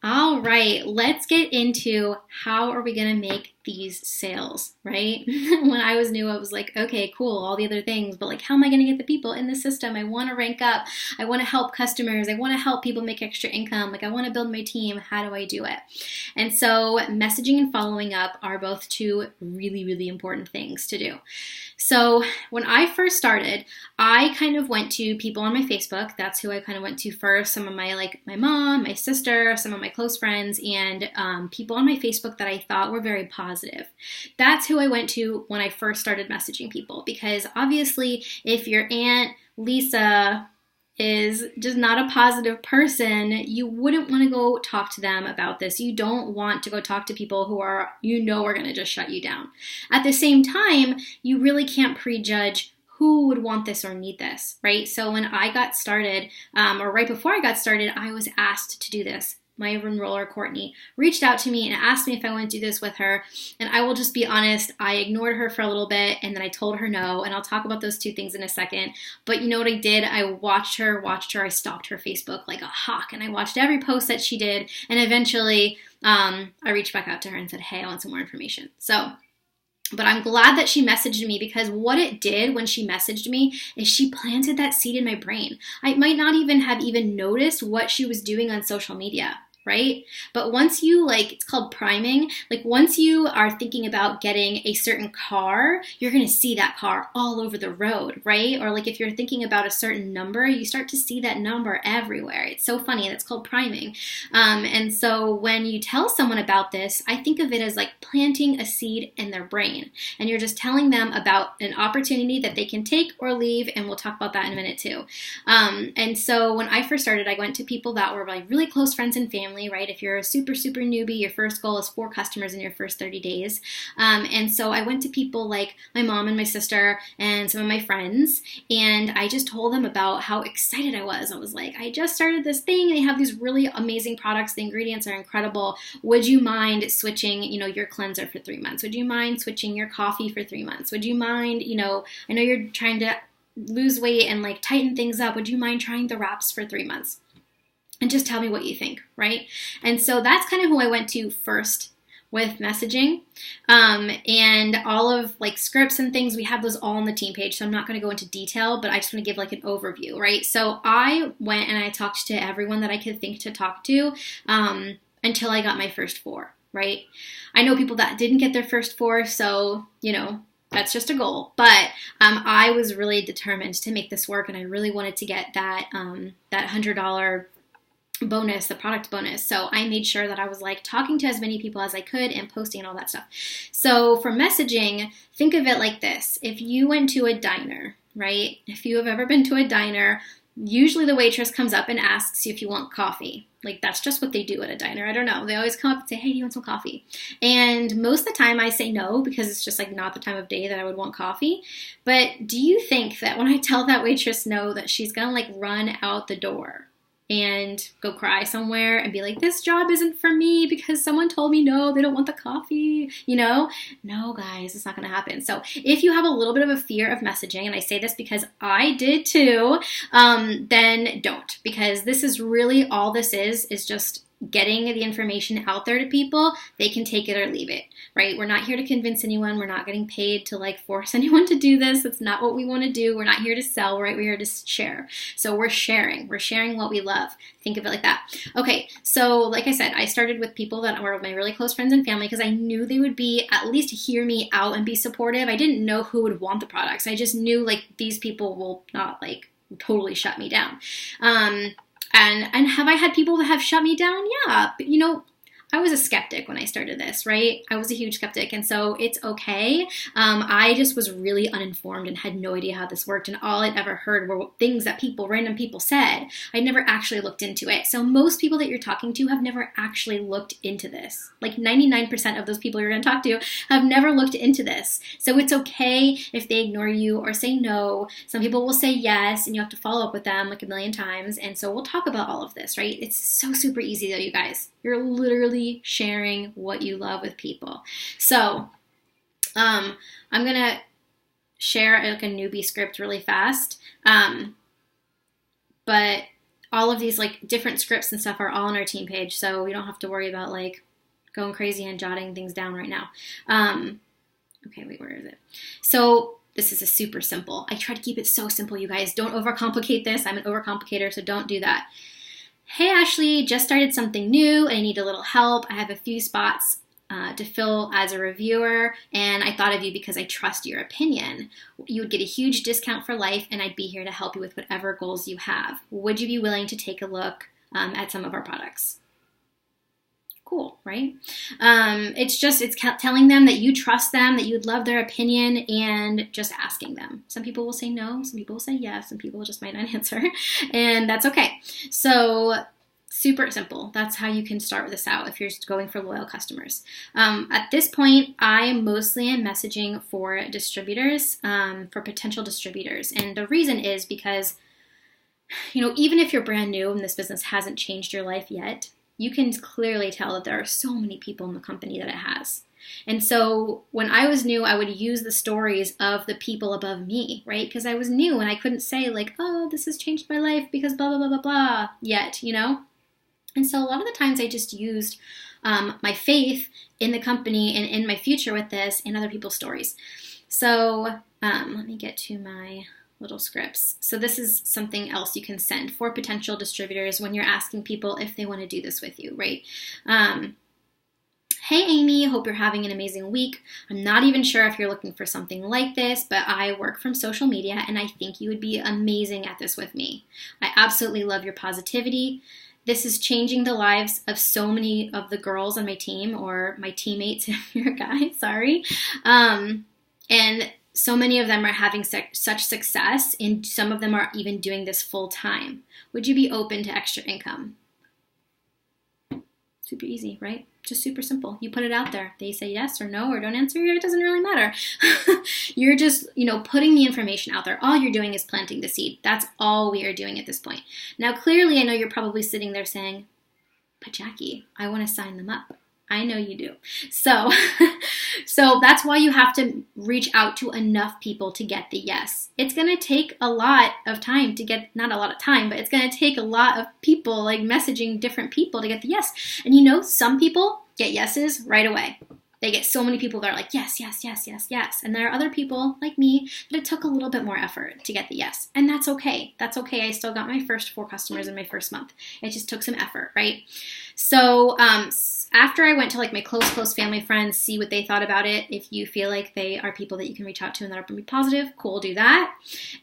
All right, let's get into how are we going to make these sales, right? When I was new, I was like, okay, cool, all the other things, but like, how am I going to get the people in the system? I want to rank up. I want to help customers. I want to help people make extra income. Like, I want to build my team. How do I do it? And so, messaging and following up are both two really, really important things to do. So when I first started, I kind of went to people on my Facebook. That's who I kind of went to first. Some of my mom, my sister, some of my close friends, and people on my Facebook that I thought were very positive. That's who I went to when I first started messaging people, because obviously if your Aunt Lisa is just not a positive person, you wouldn't want to go talk to them about this. You don't want to go talk to people who are going to just shut you down. At the same time, you really can't prejudge who would want this or need this, right? So when I got started, or right before I got started, I was asked to do this. My enroller, Courtney, reached out to me and asked me if I want to do this with her. And I will just be honest, I ignored her for a little bit and then I told her no. And I'll talk about those two things in a second. But you know what I did? I watched her. I stalked her Facebook like a hawk. And I watched every post that she did. And eventually I reached back out to her and said, hey, I want some more information. But I'm glad that she messaged me, because what it did when she messaged me is she planted that seed in my brain. I might not even have noticed what she was doing on social media, right? But once you it's called priming, once you are thinking about getting a certain car, you're going to see that car all over the road, right? Or if you're thinking about a certain number, you start to see that number everywhere. It's so funny. That's called priming. And so when you tell someone about this, I think of it as planting a seed in their brain. And you're just telling them about an opportunity that they can take or leave. And we'll talk about that in a minute too. And so when I first started, I went to people that were really close friends and family, right? If you're a super, super newbie, your first goal is 4 customers in your first 30 days. And so I went to people like my mom and my sister and some of my friends, and I just told them about how excited I was. I was like, I just started this thing. They have these really amazing products. The ingredients are incredible. Would you mind switching, your cleanser for 3 months? Would you mind switching your coffee for 3 months? Would you mind, I know you're trying to lose weight and tighten things up. Would you mind trying the wraps for 3 months? And just tell me what you think, right? And so that's kind of who I went to first with messaging. And all of scripts and things, we have those all on the team page. So I'm not going to go into detail, but I just want to give an overview, right? So I went and I talked to everyone that I could think to talk to until I got my first 4, right? I know people that didn't get their first 4, so, that's just a goal. But I was really determined to make this work, and I really wanted to get that $100 bonus, the product bonus. So I made sure that I was talking to as many people as I could and posting and all that stuff. So for messaging, think of it like this. If you went to a diner, right? If you have ever been to a diner, usually the waitress comes up and asks you if you want coffee. That's just what they do at a diner. I don't know. They always come up and say, hey, do you want some coffee? And most of the time I say no, because it's just not the time of day that I would want coffee. But do you think that when I tell that waitress no, that she's going to run out the door and go cry somewhere and be like, this job isn't for me because someone told me no, they don't want the coffee, No, guys, it's not going to happen. So if you have a little bit of a fear of messaging, and I say this because I did too, then don't, because this is really all this is just getting the information out there to people. They can take it or leave it, right? We're not here to convince anyone. We're not getting paid to force anyone to do this. That's not what we want to do. We're not here to sell, right? We're here to share. So we're sharing what we love. Think of it like that. Okay. So like I said, I started with people that were my really close friends and family, because I knew they would be at least hear me out and be supportive. I didn't know who would want the products. I just knew these people will not totally shut me down. And have I had people that have shut me down? Yeah. But, I was a skeptic when I started this, right? I was a huge skeptic, and so it's okay. I just was really uninformed and had no idea how this worked, and all I'd ever heard were things that random people said. I'd never actually looked into it. So most people that you're talking to have never actually looked into this. 99% of those people you're going to talk to have never looked into this. So it's okay if they ignore you or say no. Some people will say yes, and you have to follow up with them a million times. And so we'll talk about all of this, right? It's so super easy though, you guys. You're literally sharing what you love with people. So I'm going to share a newbie script really fast. But all of these like different scripts and stuff are all on our team page, so we don't have to worry about like going crazy and jotting things down right now. Okay, wait, where is it? So this is a super simple. I try to keep it so simple, you guys. Don't overcomplicate this. I'm an overcomplicator, so don't do that. Hey, Ashley, just started something new and I need a little help. I have a few spots to fill as a reviewer, and I thought of you because I trust your opinion. You would get a huge discount for life, and I'd be here to help you with whatever goals you have. Would you be willing to take a look at some of our products? Cool, right? It's telling them that you trust them, that you would love their opinion, and just asking them. Some people will say no, some people will say yes, some people just might not answer, and that's okay. So super simple. That's how you can start this out if you're going for loyal customers. At this point, I mostly am messaging for distributors, for potential distributors. And the reason is because, even if you're brand new and this business hasn't changed your life yet, you can clearly tell that there are so many people in the company that it has. And so when I was new, I would use the stories of the people above me, right? Because I was new and I couldn't say like, oh, this has changed my life because blah, blah, blah, blah, blah yet, And so a lot of the times I just used my faith in the company and in my future with this and other people's stories. So let me get to my little scripts. So this is something else you can send for potential distributors when you're asking people if they want to do this with you, right? Hey, Amy, hope you're having an amazing week. I'm not even sure if you're looking for something like this, but I work from social media and I think you would be amazing at this with me. I absolutely love your positivity. This is changing the lives of so many of the girls on my team, or my teammates if you're a guy, sorry. And so many of them are having such success, and some of them are even doing this full time. Would you be open to extra income? Super easy, right? Just super simple. You put it out there. They say yes or no or don't answer you. It doesn't really matter. You're just, putting the information out there. All you're doing is planting the seed. That's all we are doing at this point. Now, clearly, I know you're probably sitting there saying, but Jackie, I want to sign them up. I know you do. So that's why you have to reach out to enough people to get the yes. It's going to take a lot of time to get, not a lot of time, but it's going to take a lot of people, like messaging different people to get the yes. And some people get yeses right away. They get so many people that are like, yes, yes, yes, yes, yes. And there are other people like me that it took a little bit more effort to get the yes. And that's okay. That's okay. I still got my first 4 customers in my first month. It just took some effort, right? So after I went to like my close family friends, see what they thought about it. If you feel like they are people that you can reach out to and that are going to be positive, cool, do that.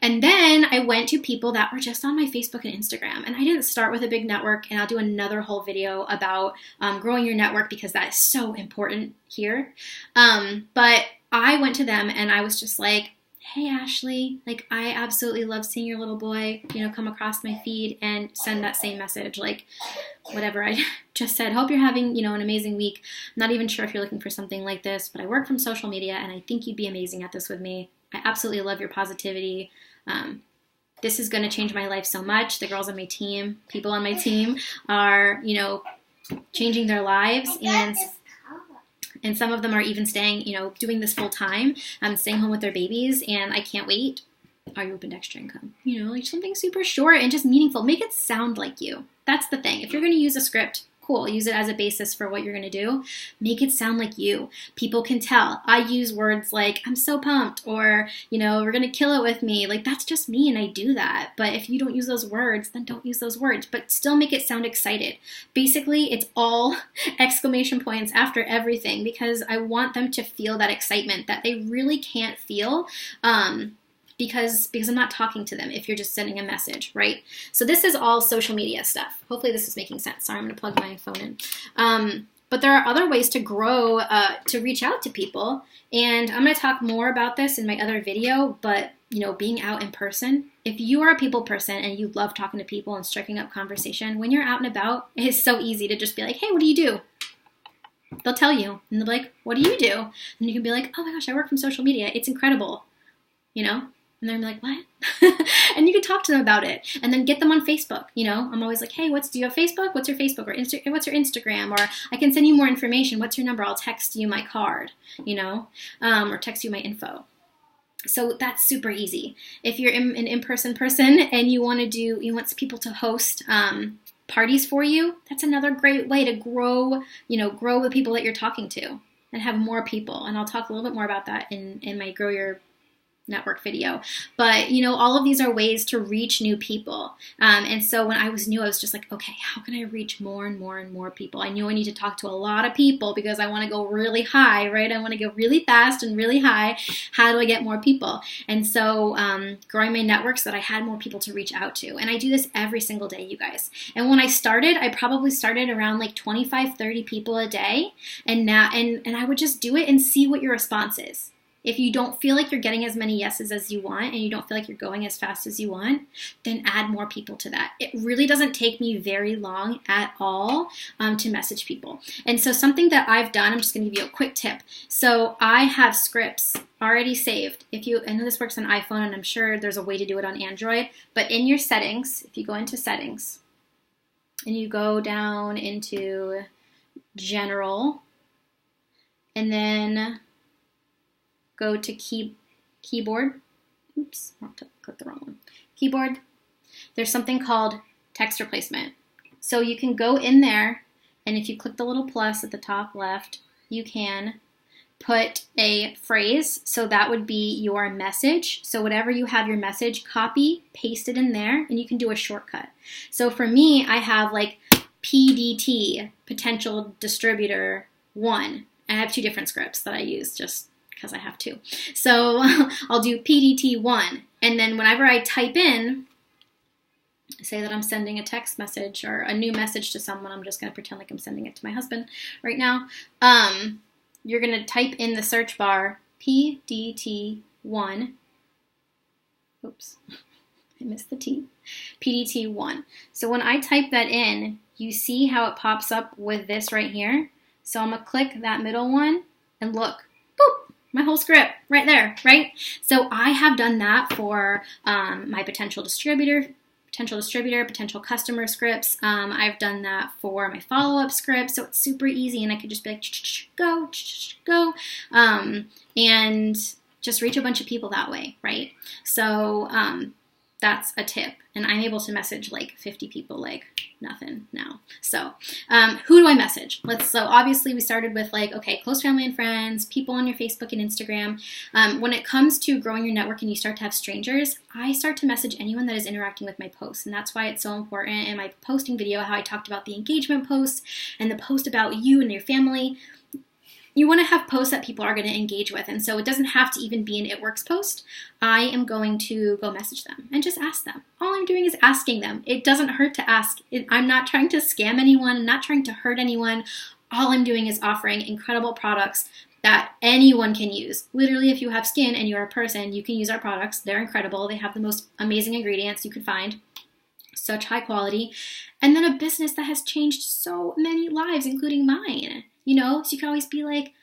And then I went to people that were just on my Facebook and Instagram. And I didn't start with a big network, and I'll do another whole video about growing your network because that is so important here. But I went to them and I was just like, hey, Ashley, like I absolutely love seeing your little boy, come across my feed and send that same message, like whatever I just said. Hope you're having, an amazing week. I'm not even sure if you're looking for something like this, but I work from social media and I think you'd be amazing at this with me. I absolutely love your positivity. This is going to change my life so much. The girls on my team, people on my team are, changing their lives, and some of them are even staying, doing this full time, staying home with their babies, and I can't wait. Are you open to extra income? Like something super short and just meaningful. Make it sound like you. That's the thing. If you're going to use a script, cool. Use it as a basis for what you're going to do. Make it sound like you. People can tell. I use words like, I'm so pumped, or, we're going to kill it with me. Like, that's just me, and I do that. But if you don't use those words, then don't use those words. But still make it sound excited. Basically, it's all exclamation points after everything, because I want them to feel that excitement that they really can't feel, because I'm not talking to them if you're just sending a message, right? So this is all social media stuff. Hopefully this is making sense. Sorry, I'm going to plug my phone in. But there are other ways to grow, to reach out to people. And I'm going to talk more about this in my other video, but, being out in person. If you are a people person and you love talking to people and striking up conversation, when you're out and about, it is so easy to just be like, hey, what do you do? They'll tell you. And they're like, what do you do? And you can be like, oh my gosh, I work from social media. It's incredible, And they're like, what? And you can talk to them about it, and then get them on Facebook. I'm always like, hey, do you have Facebook? What's your Facebook? Or what's your Instagram? Or I can send you more information. What's your number? I'll text you my card, or text you my info. So that's super easy. If you're an in-person person and you want people to host parties for you, that's another great way to grow the people that you're talking to and have more people. And I'll talk a little bit more about that in my Grow Your Network video. But all of these are ways to reach new people. And so when I was new, I was just like, okay, how can I reach more and more and more people? I knew I need to talk to a lot of people because I want to go really high, right? I want to go really fast and really high. How do I get more people? And so growing my network so that I had more people to reach out to. And I do this every single day, you guys. And when I started, I probably started around like 25, 30 people a day. And now, and I would just do it and see what your response is. If you don't feel like you're getting as many yeses as you want and you don't feel like you're going as fast as you want, then add more people to that. It really doesn't take me very long at all to message people. And so something that I've done, I'm just going to give you a quick tip. So I have scripts already saved. I know this works on iPhone and I'm sure there's a way to do it on Android, but in your settings, if you go into settings and you go down into general and then go to keyboard. Oops, I clicked the wrong one. Keyboard. There's something called text replacement. So you can go in there, and if you click the little plus at the top left, you can put a phrase. So that would be your message. So whatever you have your message, copy, paste it in there, and you can do a shortcut. So for me, I have like PDT, potential distributor 1. I have 2 different scripts that I use just because I have 2. So I'll do PDT1. And then whenever I type in, say that I'm sending a text message or a new message to someone, I'm just going to pretend like I'm sending it to my husband right now. You're going to type in the search bar PDT1. Oops, I missed the T. PDT1. So when I type that in, you see how it pops up with this right here? So I'm going to click that middle one and look. Boop! My whole script right there, right? So I have done that for my potential distributor, potential customer scripts. I've done that for my follow-up scripts. So it's super easy and I could just be like, go, and just reach a bunch of people that way, right? So that's a tip. And I'm able to message like 50 people like nothing now. So who do I message? So obviously we started with like, okay, close family and friends, people on your Facebook and Instagram. When it comes to growing your network and you start to have strangers, I start to message anyone that is interacting with my posts. And that's why it's so important in my posting video, how I talked about the engagement posts and the post about you and your family. You want to have posts that people are going to engage with. And so it doesn't have to even be an It Works post. I am going to go message them and just ask them. All I'm doing is asking them. It doesn't hurt to ask. I'm not trying to scam anyone. I'm not trying to hurt anyone. All I'm doing is offering incredible products that anyone can use. Literally, if you have skin and you're a person, you can use our products. They're incredible. They have the most amazing ingredients you could find. Such high quality. And then a business that has changed so many lives, including mine. So you could always be like,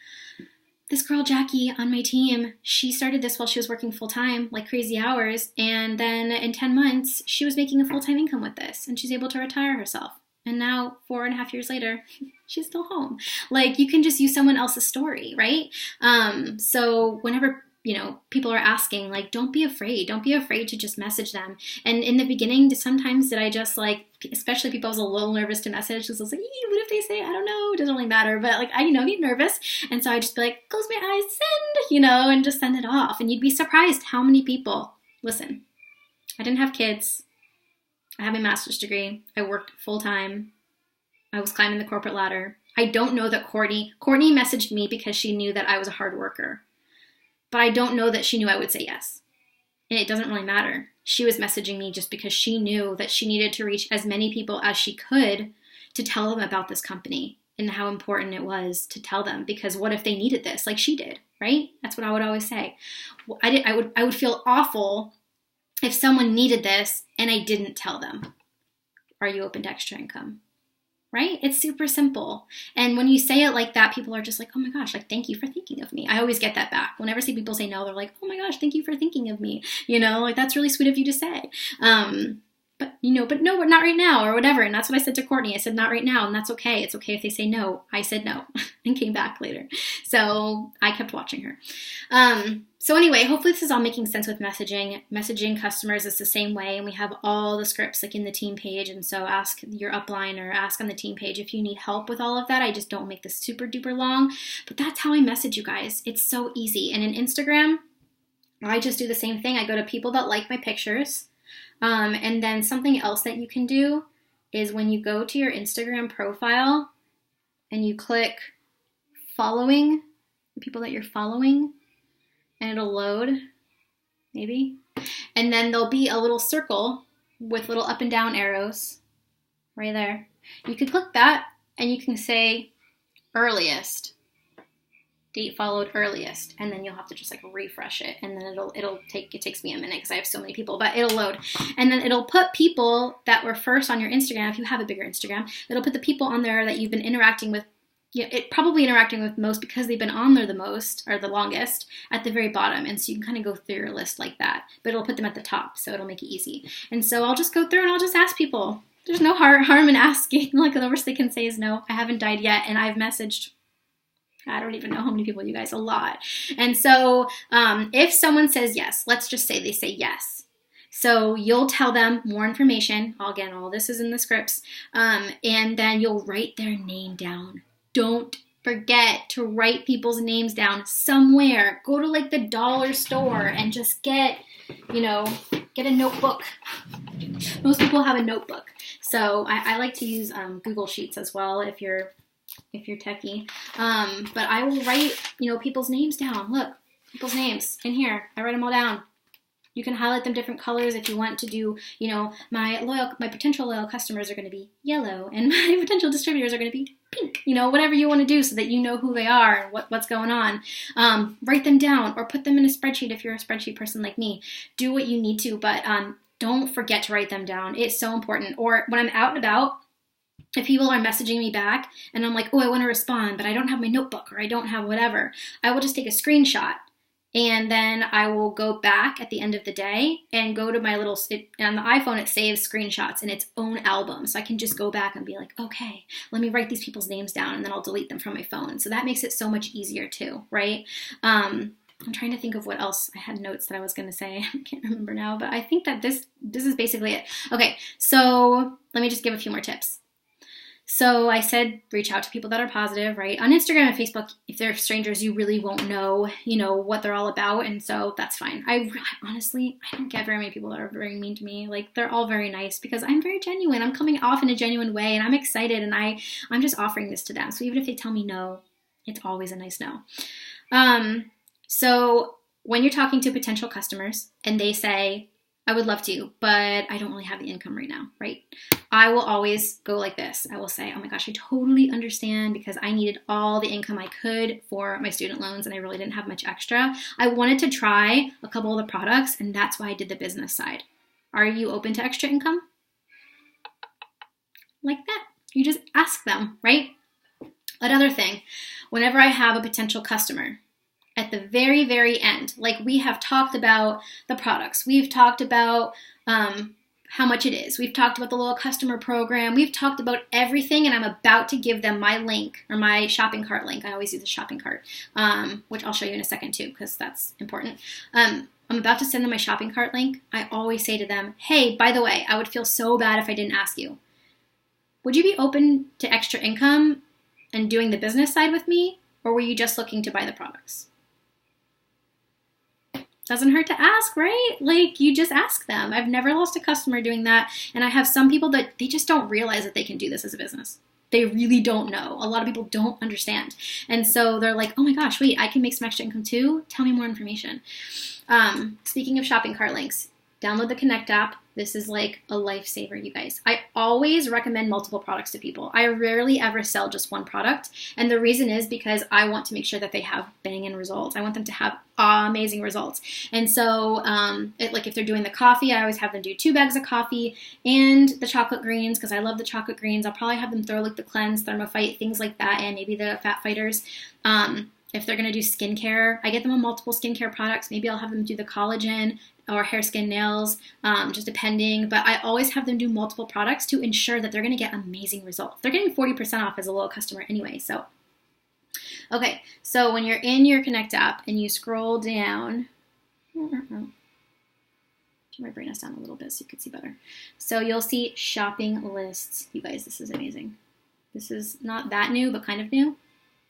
this girl, Jackie, on my team, she started this while she was working full-time, like crazy hours. And then in 10 months, she was making a full-time income with this. And she's able to retire herself. And now, 4.5 years later, she's still home. Like, you can just use someone else's story, right? So whenever people are asking, like, don't be afraid. Don't be afraid to just message them. And in the beginning, sometimes did I just like, especially people I was a little nervous to message because I was like, what if they say, I don't know, it doesn't really matter. But like, I get nervous. And so I just be like, close my eyes, send, and just send it off. And you'd be surprised how many people, listen, I didn't have kids. I have a master's degree. I worked full time. I was climbing the corporate ladder. I don't know that Courtney messaged me because she knew that I was a hard worker. But I don't know that she knew I would say yes. And it doesn't really matter. She was messaging me just because she knew that she needed to reach as many people as she could to tell them about this company and how important it was to tell them. Because what if they needed this like she did, right? That's what I would always say. I would feel awful if someone needed this and I didn't tell them. Are you open to extra income? Right? It's super simple. And when you say it like that, people are just like, oh my gosh, like, thank you for thinking of me. I always get that back. Whenever I see people say no, they're like, oh my gosh, thank you for thinking of me. Like, that's really sweet of you to say. but no, but not right now or whatever. And that's what I said to Courtney. I said, not right now. And that's okay. It's okay if they say no. I said no and came back later. So I kept watching her. So anyway, hopefully this is all making sense with messaging. Messaging customers is the same way. And we have all the scripts like in the team page. And so ask your upline or ask on the team page if you need help with all of that. I just don't make this super duper long, but that's how I message you guys. It's so easy. And in Instagram, I just do the same thing. I go to people that like my pictures. And then something else that you can do is when you go to your Instagram profile and you click following, the people that you're following, and it'll load, maybe. And then there'll be a little circle with little up and down arrows right there. You can click that and you can say earliest. Date followed earliest, and then you'll have to just like refresh it, and then it takes me a minute because I have so many people, but it'll load, and then it'll put people that were first on your Instagram. If you have a bigger Instagram, it'll put the people on there that you've been interacting with. It probably interacting with most because they've been on there the most or the longest at the very bottom, and so you can kind of go through your list like that, but it'll put them at the top, so it'll make it easy. And so I'll just go through and I'll just ask people. There's no harm in asking. Like the worst they can say is no. I haven't died yet, and I've messaged, I don't even know how many people, you guys, a lot. And so if someone says yes, let's just say they say yes. So you'll tell them more information. Again, all this is in the scripts. And then you'll write their name down. Don't forget to write people's names down somewhere. Go to like the dollar store and just get a notebook. Most people have a notebook. So I like to use Google Sheets as well if you're techie. But I will write, people's names down. Look, people's names in here. I write them all down. You can highlight them different colors if you want to do, my potential loyal customers are going to be yellow and my potential distributors are going to be pink, whatever you want to do so that you know who they are and what's going on. Write them down or put them in a spreadsheet if you're a spreadsheet person like me. Do what you need to, but don't forget to write them down. It's so important. Or when I'm out and about, if people are messaging me back and I'm like, oh, I want to respond, but I don't have my notebook or I don't have whatever, I will just take a screenshot and then I will go back at the end of the day and go to my on the iPhone, it saves screenshots in its own album. So I can just go back and be like, okay, let me write these people's names down and then I'll delete them from my phone. So that makes it so much easier too, right? I'm trying to think of what else I had notes that I was going to say. I can't remember now, but I think that this is basically it. Okay, so let me just give a few more tips. So I said, reach out to people that are positive, right? On Instagram and Facebook, if they're strangers, you really won't know, what they're all about. And so that's fine. Honestly, I don't get very many people that are very mean to me. Like they're all very nice because I'm very genuine. I'm coming off in a genuine way and I'm excited and I'm just offering this to them. So even if they tell me no, it's always a nice no. So when you're talking to potential customers and they say, I would love to, but I don't really have the income right now, right? I will always go like this. I will say, oh my gosh, I totally understand because I needed all the income I could for my student loans and I really didn't have much extra. I wanted to try a couple of the products and that's why I did the business side. Are you open to extra income? Like that. You just ask them, right? Another thing, whenever I have a potential customer, at the very, very end, like we have talked about the products, we've talked about how much it is, we've talked about the little customer program, we've talked about everything, and I'm about to give them my link or my shopping cart link. I always use a shopping cart, which I'll show you in a second too, because that's important. I'm about to send them my shopping cart link. I always say to them, hey, by the way, I would feel so bad if I didn't ask you. Would you be open to extra income and doing the business side with me, or were you just looking to buy the products? Doesn't hurt to ask, right? Like you just ask them. I've never lost a customer doing that. And I have some people that they just don't realize that they can do this as a business. They really don't know. A lot of people don't understand. And so they're like, oh my gosh, wait, I can make some extra income too? Tell me more information. Speaking of shopping cart links, download the Connect app. This is like a lifesaver, you guys. I always recommend multiple products to people. I rarely ever sell just one product. And the reason is because I want to make sure that they have banging results. I want them to have amazing results. And so like if they're doing the coffee, I always have them do 2 bags of coffee and the chocolate greens because I love the chocolate greens. I'll probably have them throw like the Cleanse, Thermophyte, things like that, and maybe the Fat Fighters. If they're going to do skincare, I get them on multiple skincare products. Maybe I'll have them do the collagen, or hair, skin, nails, just depending. But I always have them do multiple products to ensure that they're going to get amazing results. They're getting 40% off as a loyal customer anyway. So, okay. So when you're in your Connect app and you scroll down, turn my brightness down a little bit so you can see better. So you'll see shopping lists. You guys, this is amazing. This is not that new, but kind of new.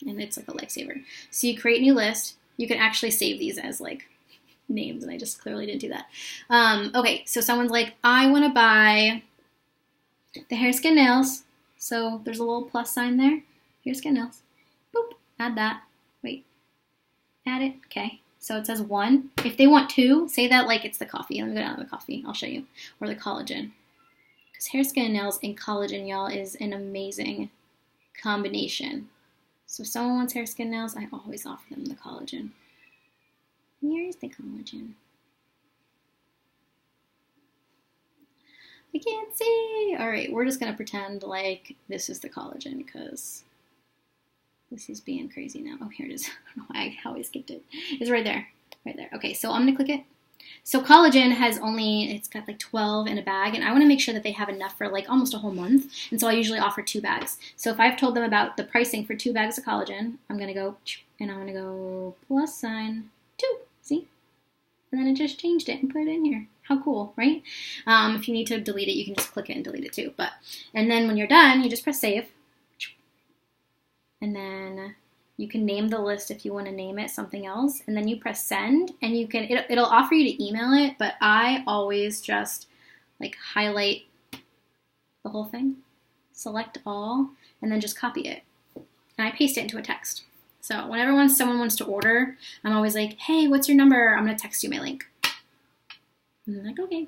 And it's like a lifesaver. So you create a new list. You can actually save these as like names, and I just clearly didn't do that. Okay, so someone's like, I want to buy the hair, skin, nails. So there's a little plus sign there. Hair, skin, nails. Boop. Add that. Wait. Add it. Okay. So it says 1. If they want 2, say that like it's the coffee. Let me go down to the coffee. I'll show you. Or the collagen. Because hair, skin, nails, and collagen, y'all, is an amazing combination. So if someone wants hair, skin, nails, I always offer them the collagen. Here's the collagen. I can't see. All right, we're just going to pretend like this is the collagen because this is being crazy now. Oh, here it is. I don't know how I skipped it. It's right there. Right there. Okay, so I'm going to click it. So collagen has it's got like 12 in a bag, and I want to make sure that they have enough for like almost a whole month. And so I usually offer 2 bags. So if I've told them about the pricing for 2 bags of collagen, I'm going to go, and I'm going to go +2. See? And then it just changed it and put it in here. How cool, right? If you need to delete it, you can just click it and delete it too. And then when you're done, you just press save. And then you can name the list if you want to name it something else. And then you press send, and it'll offer you to email it, but I always just like highlight the whole thing, select all, and then just copy it. And I paste it into a text. So whenever someone wants to order, I'm always like, hey, what's your number? I'm going to text you my link. And they're like, okay.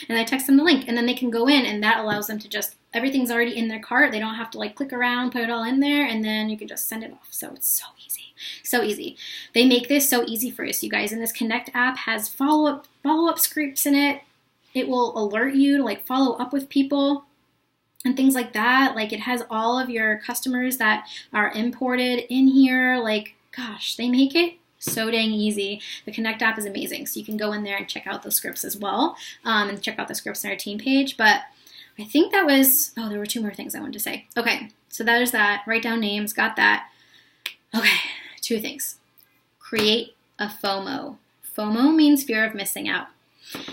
And I text them the link, and then they can go in, and that allows them to just, everything's already in their cart. They don't have to like click around, put it all in there, and then you can just send it off. So it's so easy. So easy. They make this so easy for us, you guys. And this Connect app has follow-up scripts in it. It will alert you to like follow up with people and things like that. Like it has all of your customers that are imported in here. Like, gosh, they make it so dang easy. The Connect app is amazing. So you can go in there and check out those scripts as well, and check out the scripts on our team page. But I think that was, there were 2 more things I wanted to say. Okay, so that is that. Write down names, got that. Okay, 2 things. Create a FOMO. FOMO means fear of missing out.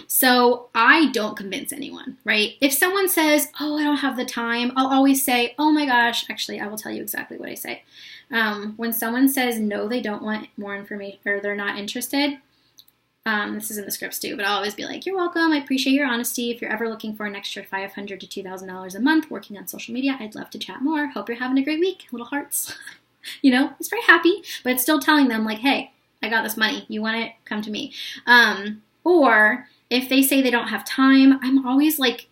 So I don't convince anyone, right? If someone says, I don't have the time, I'll always say, oh my gosh, actually, I will tell you exactly what I say. When someone says no, they don't want more information, or they're not interested, this is in the scripts too, but I'll always be like, you're welcome. I appreciate your honesty. If you're ever looking for an extra $500 to $2,000 a month working on social media, I'd love to chat more. Hope you're having a great week. Little hearts. It's very happy, but it's still telling them like, hey, I got this money. You want it? Come to me. Or if they say they don't have time, I'm always like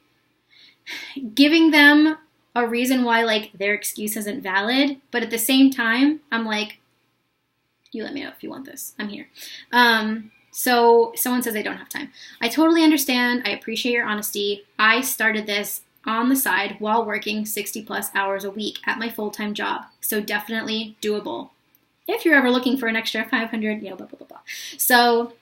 giving them a reason why like their excuse isn't valid. But at the same time, I'm like, you let me know if you want this. I'm here. So someone says they don't have time. I totally understand. I appreciate your honesty. I started this on the side while working 60 plus hours a week at my full-time job. So definitely doable. If you're ever looking for an extra 500, blah, blah, blah, blah. So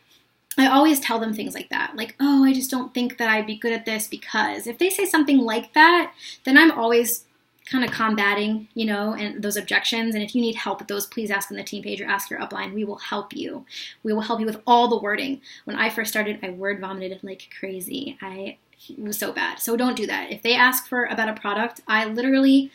I always tell them things like that. Like, I just don't think that I'd be good at this because if they say something like that, then I'm always kind of combating, and those objections. And if you need help with those, please ask on the team page or ask your upline. We will help you. We will help you with all the wording. When I first started, I word vomited like crazy. It was so bad. So don't do that. If they ask about a product, I literally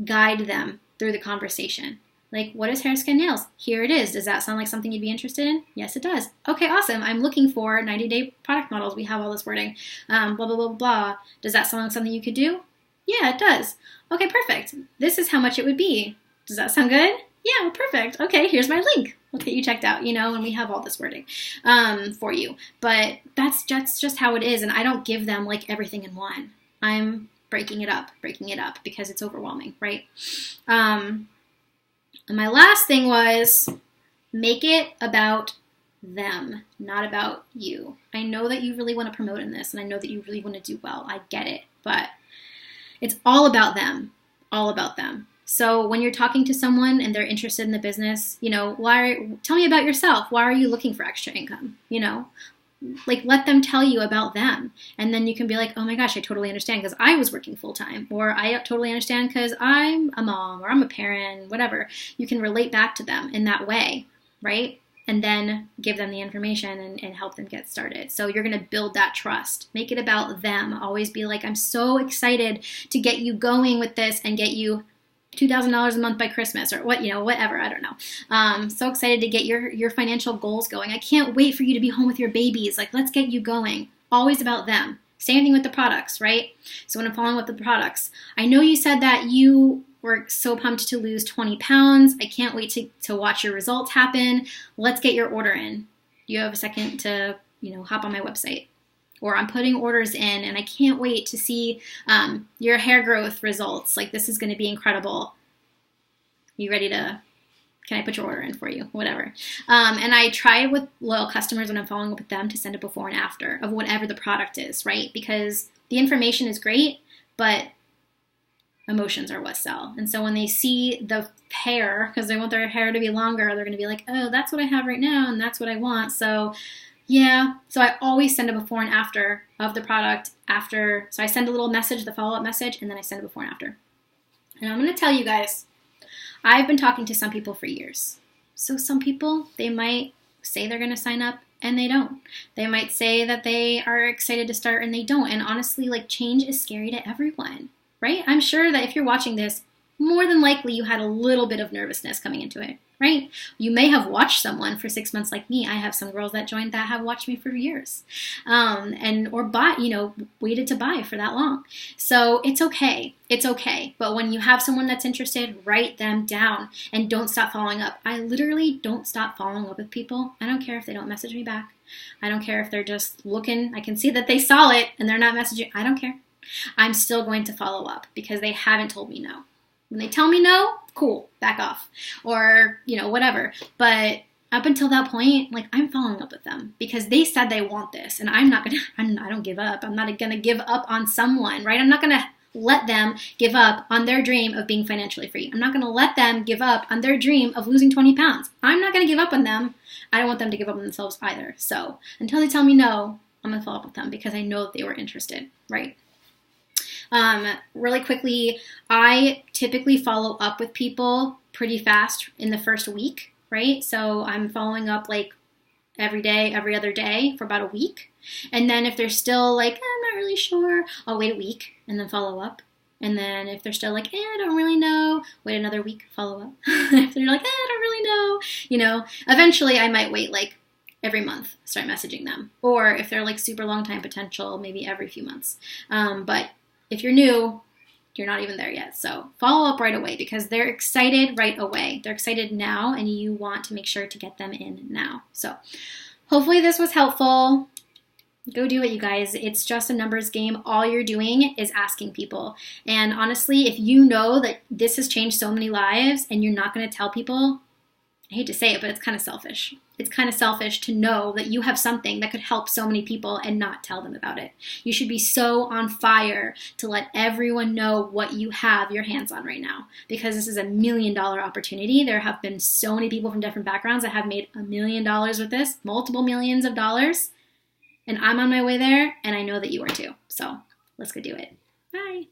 guide them through the conversation. Like, what is hair, skin, nails? Here it is. Does that sound like something you'd be interested in? Yes, it does. Okay, awesome. I'm looking for 90-day product models. We have all this wording. Blah, blah, blah, blah. Does that sound like something you could do? Yeah, it does. Okay, perfect. This is how much it would be. Does that sound good? Yeah, well, perfect. Okay, here's my link. We'll get you checked out, and we have all this wording for you. But that's just how it is, and I don't give them, like, everything in one. I'm breaking it up because it's overwhelming, right? And my last thing was make it about them, not about you. I know that you really want to promote in this, and I know that you really want to do well. I get it, but it's all about them, all about them. So when you're talking to someone and they're interested in the business, tell me about yourself. Why are you looking for extra income? like let them tell you about them, and then you can be like, oh my gosh, I totally understand because I was working full time, or I totally understand because I'm a mom or I'm a parent, whatever. You can relate back to them in that way, right? And then give them the information and help them get started. So you're going to build that trust. Make it about them. Always be like, I'm so excited to get you going with this and get you $2,000 a month by Christmas, or what, whatever, I don't know. So excited to get your financial goals going. I can't wait for you to be home with your babies. Like, let's get you going. Always about them. Same thing with the products, right? So when I'm following up with the products, I know you said that you were so pumped to lose 20 pounds. I can't wait to watch your results happen. Let's get your order in. You have a second to, hop on my website. Or I'm putting orders in and I can't wait to see your hair growth results. Like, this is going to be incredible. You ready to, can I put your order in for you? Whatever. And I try with loyal customers when I'm following up with them to send a before and after of whatever the product is, right? Because the information is great, but emotions are what sell. And so when they see the hair, because they want their hair to be longer, they're going to be like, oh, that's what I have right now and that's what I want. So yeah, so I always send a before and after of the product after. So I send a little message, the follow-up message, and then I send a before and after. And I'm going to tell you guys, I've been talking to some people for years. So some people, they might say they're going to sign up and they don't. They might say that they are excited to start and they don't. And honestly, like, change is scary to everyone, right? I'm sure that if you're watching this, more than likely you had a little bit of nervousness coming into it, right? You may have watched someone for 6 months like me. I have some girls that joined that have watched me for years, or bought, waited to buy for that long. So it's okay. It's okay. But when you have someone that's interested, write them down and don't stop following up. I literally don't stop following up with people. I don't care if they don't message me back. I don't care if they're just looking. I can see that they saw it and they're not messaging. I don't care. I'm still going to follow up because they haven't told me no. When they tell me no, cool, back off, or, whatever. But up until that point, like, I'm following up with them because they said they want this, and I don't give up. I'm not going to give up on someone, right? I'm not going to let them give up on their dream of being financially free. I'm not going to let them give up on their dream of losing 20 pounds. I'm not going to give up on them. I don't want them to give up on themselves either. So until they tell me no, I'm going to follow up with them because I know that they were interested, right? Really quickly, I typically follow up with people pretty fast in the first week, right? So I'm following up like every day, every other day for about a week. And then if they're still like, I'm not really sure, I'll wait a week and then follow up. And then if they're still like, I don't really know, wait another week, follow up. If they're like, I don't really know, eventually I might wait like every month, start messaging them. Or if they're like super long time potential, maybe every few months. But if you're new, you're not even there yet. So follow up right away because they're excited right away. They're excited now and you want to make sure to get them in now. So hopefully this was helpful. Go do it, you guys. It's just a numbers game. All you're doing is asking people. And honestly, if you know that this has changed so many lives and you're not going to tell people, I hate to say it, but it's kind of selfish. It's kind of selfish to know that you have something that could help so many people and not tell them about it. You should be so on fire to let everyone know what you have your hands on right now because this is $1 million opportunity. There have been so many people from different backgrounds that have made $1 million with this, multiple millions of dollars, and I'm on my way there, and I know that you are too. So let's go do it. Bye.